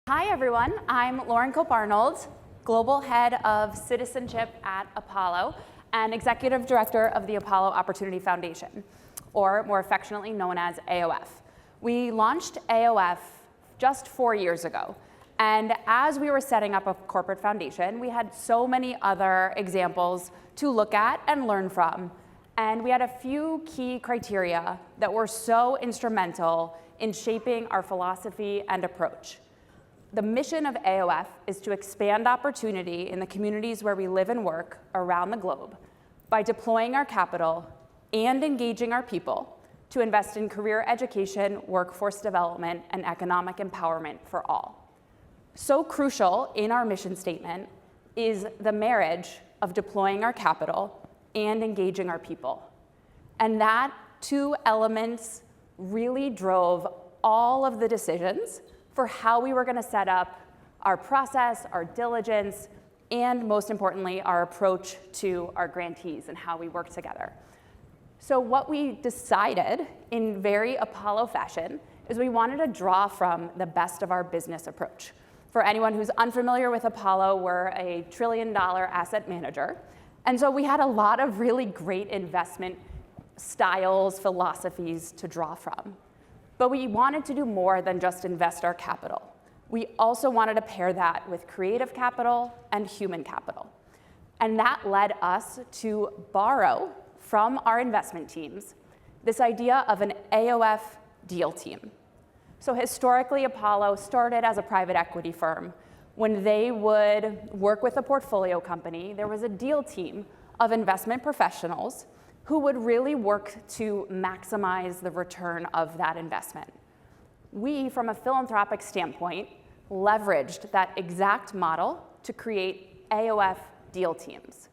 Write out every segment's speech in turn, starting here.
Hi everyone, I'm Lauren Coape-Arnold, Global Head of Citizenship at Apollo and Executive Director of the Apollo Opportunity Foundation, or more affectionately known as AOF. We launched AOF just 4 years ago, and as we were setting up a corporate foundation, we had so many other examples to look at and learn from, and we had a few key criteria that were so instrumental in shaping our philosophy and approach. The mission of AOF is to expand opportunity in the communities where we live and work around the globe by deploying our capital and engaging our people to invest in career education, workforce development, and economic empowerment for all. So crucial in our mission statement is the marriage of deploying our capital and engaging our people. And that two elements really drove all of the decisions for how we were going to set up our process, our diligence, and most importantly, our approach to our grantees and how we work together. So what we decided in very Apollo fashion is we wanted to draw from the best of our business approach. For anyone who's unfamiliar with Apollo, we're a $1 trillion asset manager. And so we had a lot of really great investment styles, philosophies to draw from. But we wanted to do more than just invest our capital. We also wanted to pair that with creative capital and human capital. And that led us to borrow from our investment teams this idea of an AOF deal team. So historically, Apollo started as a private equity firm. When they would work with a portfolio company, there was a deal team of investment professionals who would really work to maximize the return of that investment. We, from a philanthropic standpoint, leveraged that exact model to create AOF deal teams.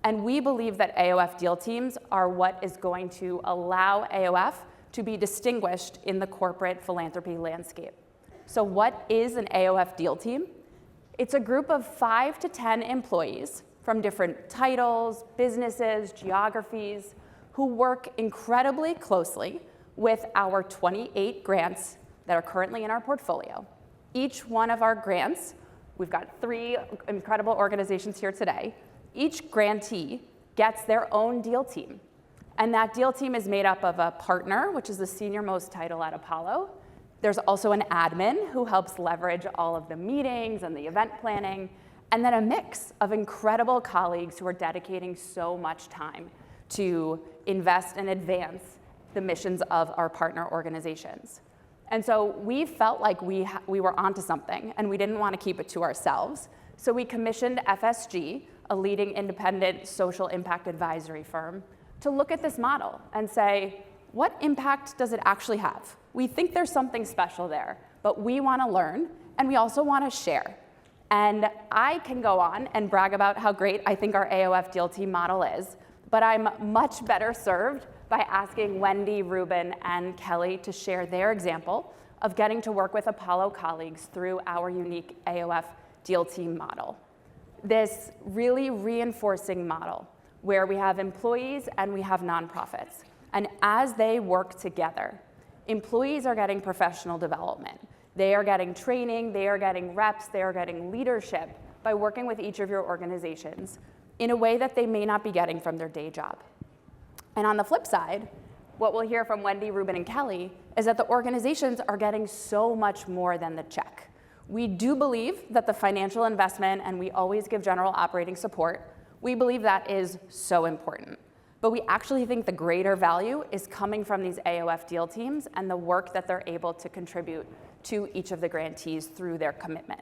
And we believe that AOF deal teams are what is going to allow AOF to be distinguished in the corporate philanthropy landscape. So what is an AOF deal team? It's a group of 5 to 10 employees from different titles, businesses, geographies, who work incredibly closely with our 28 grants that are currently in our portfolio. Each one of our grants, we've got 3 incredible organizations here today, each grantee gets their own deal team. And that deal team is made up of a partner, which is the senior most title at Apollo. There's also an admin who helps leverage all of the meetings and the event planning, and then a mix of incredible colleagues who are dedicating so much time to invest and advance the missions of our partner organizations. And so we felt like we were onto something, and we didn't want to keep it to ourselves. So we commissioned FSG, a leading independent social impact advisory firm, to look at this model and say, what impact does it actually have? We think there's something special there, but we want to learn, and we also want to share. And I can go on and brag about how great I think our AOF deal team model is, but I'm much better served by asking Wendy, Reuben, and Kelly to share their example of getting to work with Apollo colleagues through our unique AOF deal team model. This really reinforcing model where we have employees and we have nonprofits. And as they work together, employees are getting professional development. They are getting training, they are getting reps, they are getting leadership by working with each of your organizations in a way that they may not be getting from their day job. And on the flip side, what we'll hear from Wendy, Reuben, and Kelly is that the organizations are getting so much more than the check. We do believe that the financial investment, and we always give general operating support, we believe that is so important. But we actually think the greater value is coming from these AOF deal teams and the work that they're able to contribute to each of the grantees through their commitment.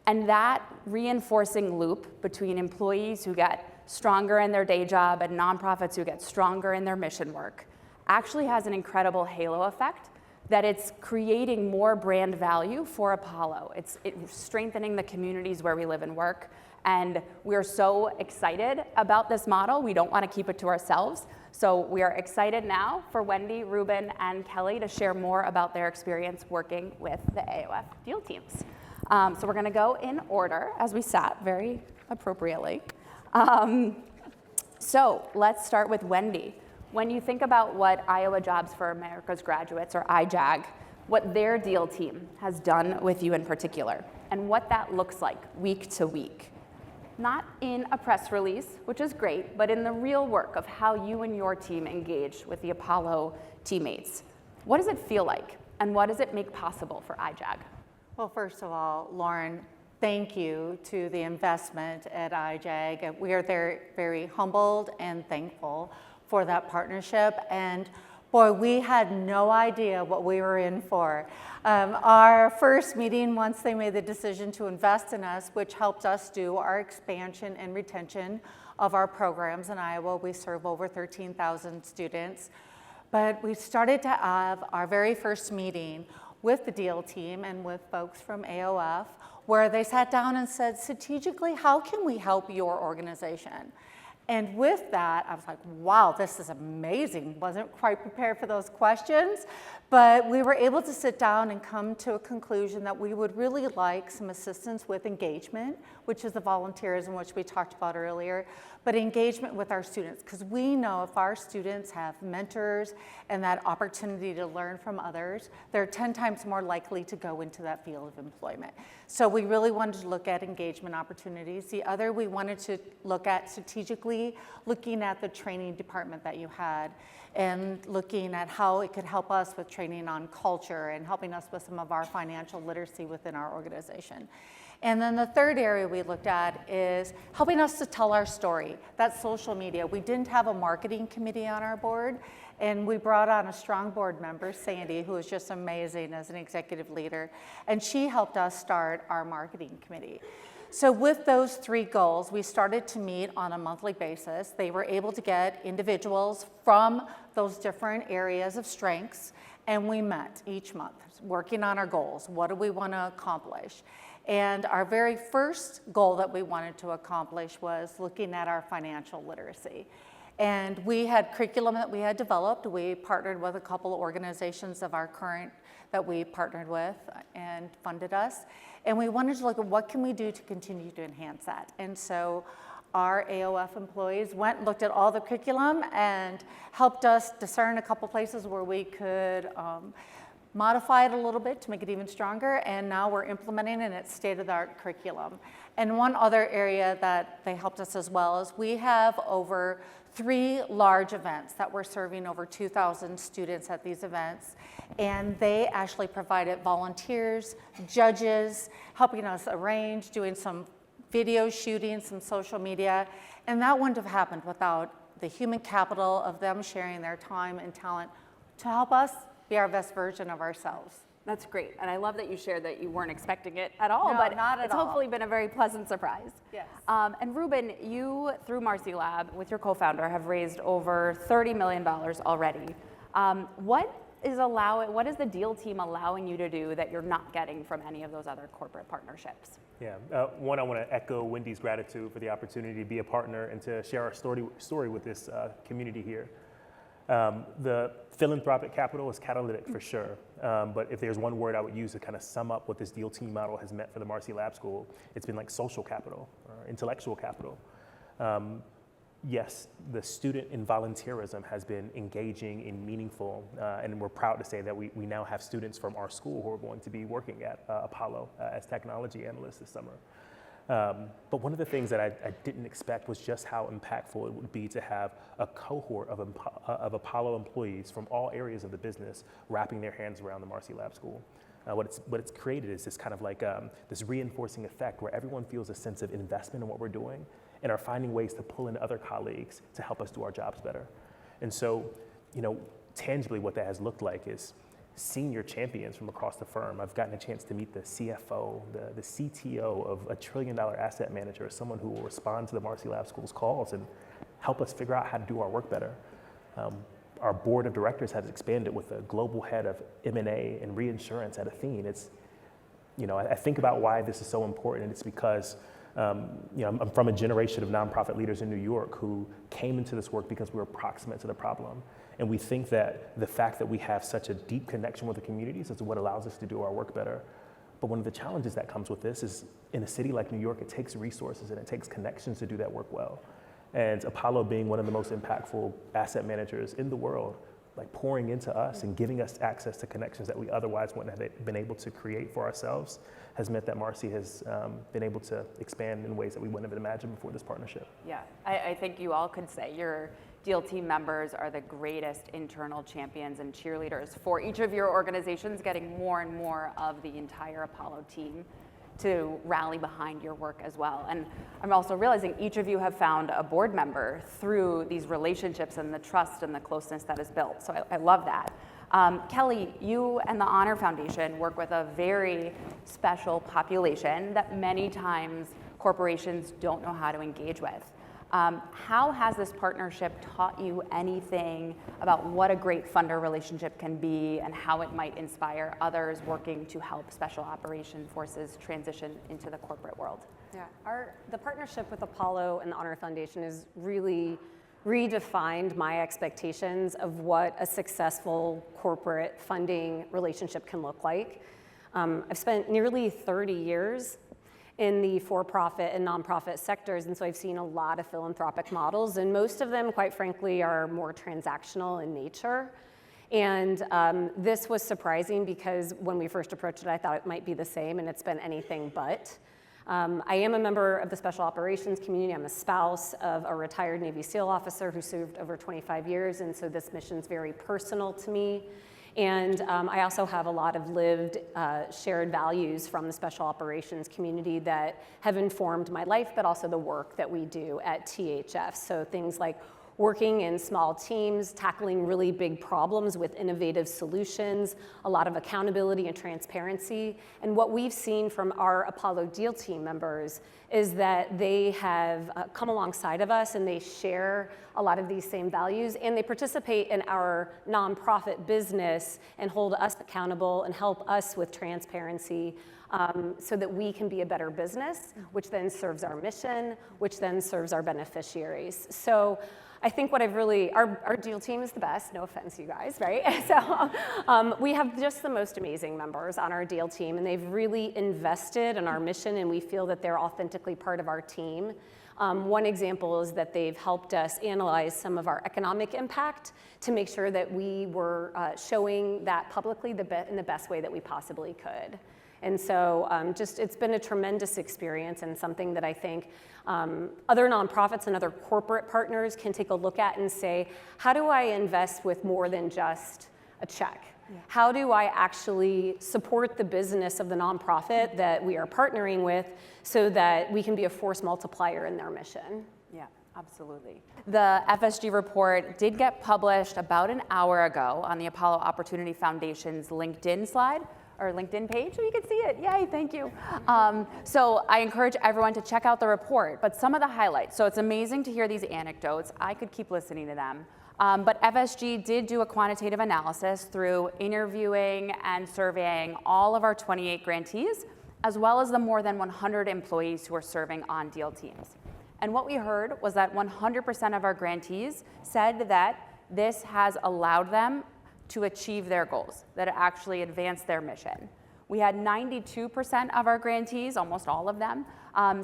And that reinforcing loop between employees who get stronger in their day job and nonprofits who get stronger in their mission work actually has an incredible halo effect that it's creating more brand value for Apollo. It's strengthening the communities where we live and work. And we're so excited about this model. We don't want to keep it to ourselves. So we are excited now for Wendy, Reuben, and Kelly to share more about their experience working with the AOF deal teams. So we're going to go in order as we sat very appropriately. So let's start with Wendy. When you think about what Iowa Jobs for America's Graduates, or iJAG, what their deal team has done with you in particular, and what that looks like week to week, not in a press release, which is great, but in the real work of how you and your team engage with the Apollo teammates. What does it feel like, and what does it make possible for iJAG? Well, first of all, Lauren, thank you to the investment at iJAG. We are very humbled and thankful for that partnership. And boy, we had no idea what we were in for. Our first meeting, once they made the decision to invest in us, which helped us do our expansion and retention of our programs in Iowa. We serve over 13,000 students. But we started to have our very first meeting with the deal team and with folks from AOF, where they sat down and said, strategically, how can we help your organization? And with that, I was like, wow, this is amazing. Wasn't quite prepared for those questions, but we were able to sit down and come to a conclusion that we would really like some assistance with engagement, which is the volunteerism which we talked about earlier, but engagement with our students, because we know if our students have mentors and that opportunity to learn from others, they're 10 times more likely to go into that field of employment. So we really wanted to look at engagement opportunities. The other, we wanted to look at strategically looking at the training department that you had and looking at how it could help us with training on culture and helping us with some of our financial literacy within our organization. And then the third area we looked at is helping us to tell our story. That's social media. We didn't have a marketing committee on our board, and we brought on a strong board member, Sandy, who is just amazing as an executive leader, and she helped us start our marketing committee. So with those three goals, we started to meet on a monthly basis. They were able to get individuals from those different areas of strengths, and we met each month, working on our goals. What do we want to accomplish? And our very first goal that we wanted to accomplish was looking at our financial literacy. And we had curriculum that we had developed. We partnered with a couple of organizations of our current that we partnered with and funded us. And we wanted to look at what can we do to continue to enhance that. And so our AOF employees went and looked at all the curriculum and helped us discern a couple places where we could modify it a little bit to make it even stronger, and now we're implementing it in its state-of-the-art curriculum. And one other area that they helped us as well is we have over 3 large events that we're serving over 2,000 students at these events, and they actually provided volunteers, judges, helping us arrange, doing some video shooting, some social media, and that wouldn't have happened without the human capital of them sharing their time and talent to help us be our best version of ourselves. That's great, and I love that you shared that you weren't expecting it at all, No, but not at it's all. hopefully been a very pleasant surprise. Yes. And Reuben, you, through Marcy Lab, with your co-founder, have raised over $30 million already. What is the deal team allowing you to do that you're not getting from any of those other corporate partnerships? Yeah, one, I want to echo Wendy's gratitude for the opportunity to be a partner and to share our story with this community here. The philanthropic capital is catalytic for sure, but if there's one word I would use to kind of sum up what this deal team model has meant for the Marcy Lab School, it's been like social capital, or intellectual capital. Yes, the student in volunteerism has been engaging and meaningful, and we're proud to say that we now have students from our school who are going to be working at Apollo as technology analysts this summer. But one of the things that I didn't expect was just how impactful it would be to have a cohort of Apollo employees from all areas of the business wrapping their hands around the Marcy Lab School. What it's created is this kind of like this reinforcing effect where everyone feels a sense of investment in what we're doing and are finding ways to pull in other colleagues to help us do our jobs better. And so, tangibly what that has looked like is senior champions from across the firm. I've gotten a chance to meet the CFO, the CTO of a $1 trillion asset manager, someone who will respond to the Marcy Lab School's calls and help us figure out how to do our work better. Our board of directors has expanded with a global head of M&A and reinsurance at Athene. It's, I think about why this is so important, and it's because I'm from a generation of nonprofit leaders in New York who came into this work because we were proximate to the problem. And we think that the fact that we have such a deep connection with the communities is what allows us to do our work better. But one of the challenges that comes with this is in a city like New York, it takes resources and it takes connections to do that work well. And Apollo being one of the most impactful asset managers in the world, like pouring into us and giving us access to connections that we otherwise wouldn't have been able to create for ourselves, has meant that Marcy has been able to expand in ways that we wouldn't have imagined before this partnership. Yeah, I think you all could say your Deal team members are the greatest internal champions and cheerleaders for each of your organizations, getting more and more of the entire Apollo team to rally behind your work as well. And I'm also realizing each of you have found a board member through these relationships and the trust and the closeness that is built. So I love that. Kelly, you and the Honor Foundation work with a very special population that many times corporations don't know how to engage with. How has this partnership taught you anything about what a great funder relationship can be and how it might inspire others working to help special operation forces transition into the corporate world? Yeah, the partnership with Apollo and the Honor Foundation has really redefined my expectations of what a successful corporate funding relationship can look like. I've spent nearly 30 years in the for-profit and nonprofit sectors, and so I've seen a lot of philanthropic models, and most of them, quite frankly, are more transactional in nature. And this was surprising because when we first approached it, I thought it might be the same, and it's been anything but. I am a member of the special operations community. I'm a spouse of a retired Navy SEAL officer who served over 25 years, and so this mission's very personal to me. And I also have a lot of lived shared values from the special operations community that have informed my life, but also the work that we do at THF. So things like working in small teams, tackling really big problems with innovative solutions, a lot of accountability and transparency. And what we've seen from our Apollo Deal team members is that they have come alongside of us and they share a lot of these same values, and they participate in our nonprofit business and hold us accountable and help us with transparency so that we can be a better business, which then serves our mission, which then serves our beneficiaries. So I think what I've really, our deal team is the best, no offense you guys, right? So we have just the most amazing members on our deal team, and they've really invested in our mission, and we feel that they're authentically part of our team. One example is that they've helped us analyze some of our economic impact to make sure that we were showing that publicly in the best way that we possibly could. And so it's been a tremendous experience and something that I think other nonprofits and other corporate partners can take a look at and say, how do I invest with more than just a check? Yeah. How do I actually support the business of the nonprofit that we are partnering with so that we can be a force multiplier in their mission? Yeah, absolutely. The FSG report did get published about an hour ago on the Apollo Opportunity Foundation's LinkedIn slide, or LinkedIn page, so you can see it. Yay, thank you. So I encourage everyone to check out the report, but some of the highlights. So it's amazing to hear these anecdotes. I could keep listening to them. But FSG did do a quantitative analysis through interviewing and surveying all of our 28 grantees, as well as the more than 100 employees who are serving on deal teams. And what we heard was that 100% of our grantees said that this has allowed them to achieve their goals, that it actually advanced their mission. We had 92% of our grantees, almost all of them,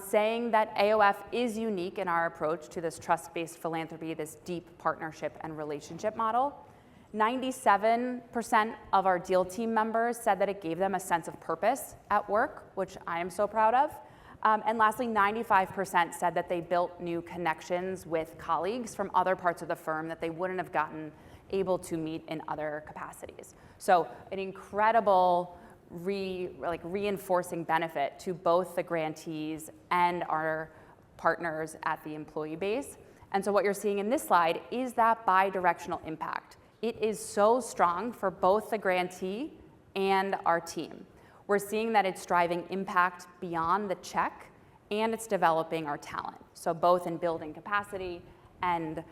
saying that AOF is unique in our approach to this trust-based philanthropy, this deep partnership and relationship model. 97% of our deal team members said that it gave them a sense of purpose at work, which I am so proud of. And lastly, 95% said that they built new connections with colleagues from other parts of the firm that they wouldn't have gotten able to meet in other capacities. So an incredible reinforcing benefit to both the grantees and our partners at the employee base. And so what you're seeing in this slide is that bi-directional impact. It is so strong for both the grantee and our team. We're seeing that it's driving impact beyond the check, and it's developing our talent. So both in building capacity and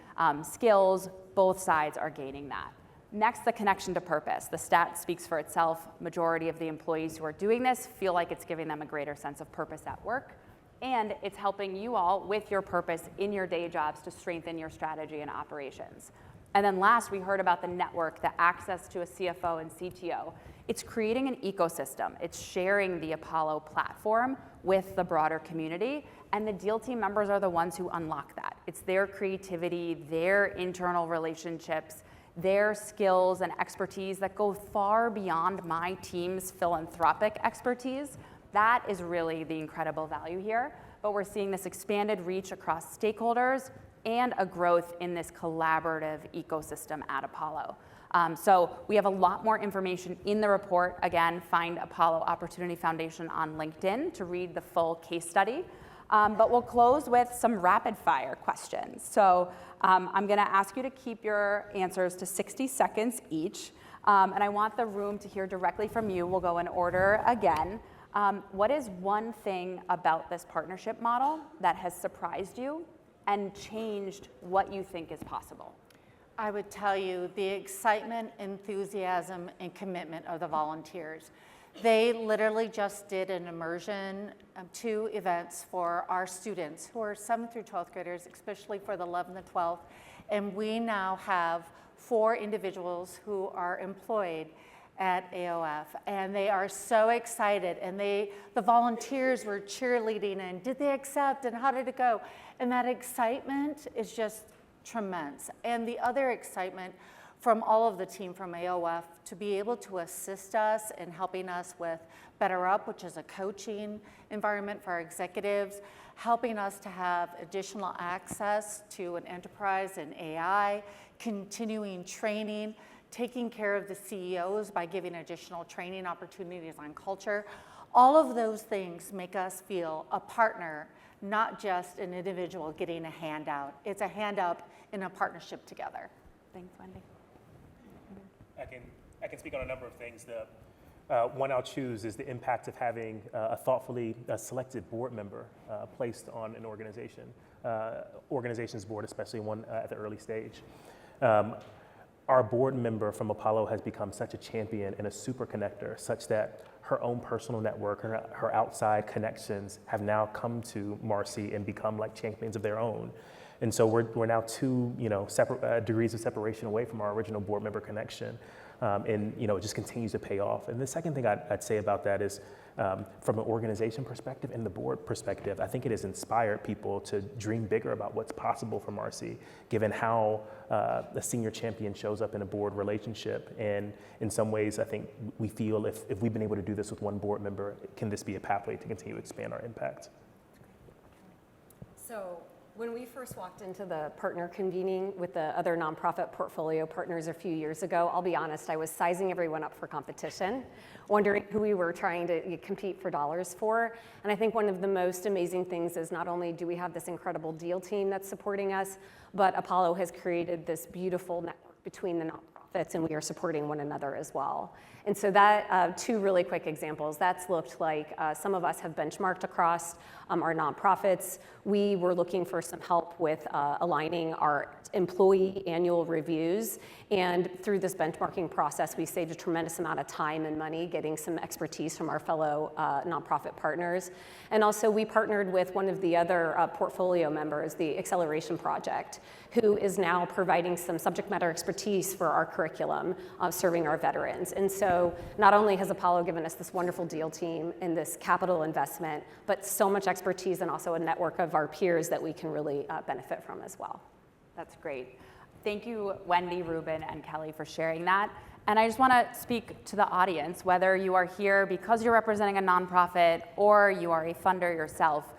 skills, both sides are gaining that. Next, the connection to purpose. The stat speaks for itself. Majority of the employees who are doing this feel like it's giving them a greater sense of purpose at work, and it's helping you all with your purpose in your day jobs to strengthen your strategy and operations. And then last, we heard about the network, the access to a CFO and CTO. It's creating an ecosystem. It's sharing the Apollo platform with the broader community, and the deal team members are the ones who unlock that. It's their creativity, their internal relationships, their skills and expertise that go far beyond my team's philanthropic expertise. That is really the incredible value here. But we're seeing this expanded reach across stakeholders and a growth in this collaborative ecosystem at Apollo. So we have a lot more information in the report. Again, find Apollo Opportunity Foundation on LinkedIn to read the full case study. But we'll close with some rapid fire questions. So I'm gonna ask you to keep your answers to 60 seconds each. And I want the room to hear directly from you. We'll go in order again. What is one thing about this partnership model that has surprised you and changed what you think is possible? I would tell you the excitement, enthusiasm, and commitment of the volunteers. They literally just did an immersion, 2 events for our students who are 7th through 12th graders, especially for the 11th and 12th. And we now have 4 individuals who are employed at AOF, and they are so excited, and the volunteers were cheerleading, and did they accept, and how did it go? And that excitement is just tremendous. And the other excitement from all of the team from AOF to be able to assist us in helping us with Better Up, which is a coaching environment for our executives, helping us to have additional access to an enterprise in AI, continuing training, taking care of the CEOs by giving additional training opportunities on culture. All of those things make us feel a partner, not just an individual getting a handout. It's a handout in a partnership together. Thanks, Wendy. I can speak on a number of things. The one I'll choose is the impact of having a thoughtfully selected board member placed on an organization's board, especially one at the early stage. Our board member from Apollo has become such a champion and a super connector, such that her own personal network, her outside connections have now come to Marcy and become like champions of their own. And so we're now 2 separate degrees of separation away from our original board member connection. And it just continues to pay off. And the second thing I'd say about that is from an organization perspective and the board perspective, I think it has inspired people to dream bigger about what's possible for Marcy, given how a senior champion shows up in a board relationship. And in some ways, I think we feel if we've been able to do this with one board member, can this be a pathway to continue to expand our impact? So when we first walked into the partner convening with the other nonprofit portfolio partners a few years ago, I'll be honest, I was sizing everyone up for competition, wondering who we were trying to compete for dollars for. And I think one of the most amazing things is not only do we have this incredible deal team that's supporting us, but Apollo has created this beautiful network between the nonprofits, and we are supporting one another as well. And so that, 2 really quick examples, that's looked like some of us have benchmarked across our nonprofits. We were looking for some help with aligning our employee annual reviews. And through this benchmarking process, we saved a tremendous amount of time and money getting some expertise from our fellow nonprofit partners. And also we partnered with one of the other portfolio members, the Acceleration Project, who is now providing some subject matter expertise for our curriculum serving our veterans. And so not only has Apollo given us this wonderful deal team and this capital investment, but so much expertise and also a network of our peers that we can really benefit from as well. That's great. Thank you, Wendy, Reuben, and Kelly for sharing that. And I just want to speak to the audience, whether you are here because you're representing a nonprofit or you are a funder yourself,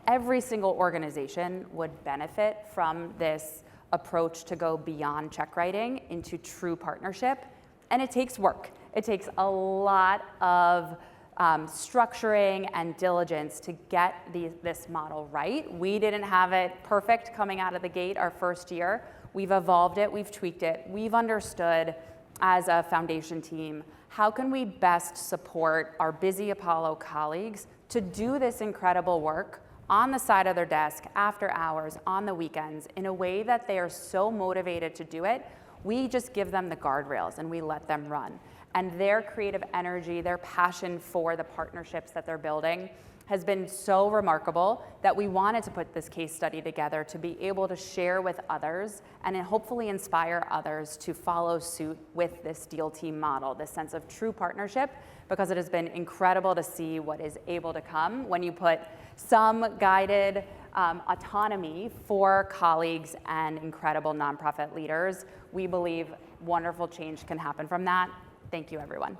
every single organization would benefit from this approach to go beyond check writing into true partnership. And it takes work. It takes a lot of structuring and diligence to get this model right. We didn't have it perfect coming out of the gate our first year. We've evolved it, we've tweaked it, we've understood as a foundation team, how can we best support our busy Apollo colleagues to do this incredible work on the side of their desk, after hours, on the weekends, in a way that they are so motivated to do it. We just give them the guardrails and we let them run. And their creative energy, their passion for the partnerships that they're building has been so remarkable that we wanted to put this case study together to be able to share with others and hopefully inspire others to follow suit with this deal team model, this sense of true partnership, because it has been incredible to see what is able to come when you put some guided autonomy for colleagues and incredible nonprofit leaders. We believe wonderful change can happen from that. Thank you, everyone.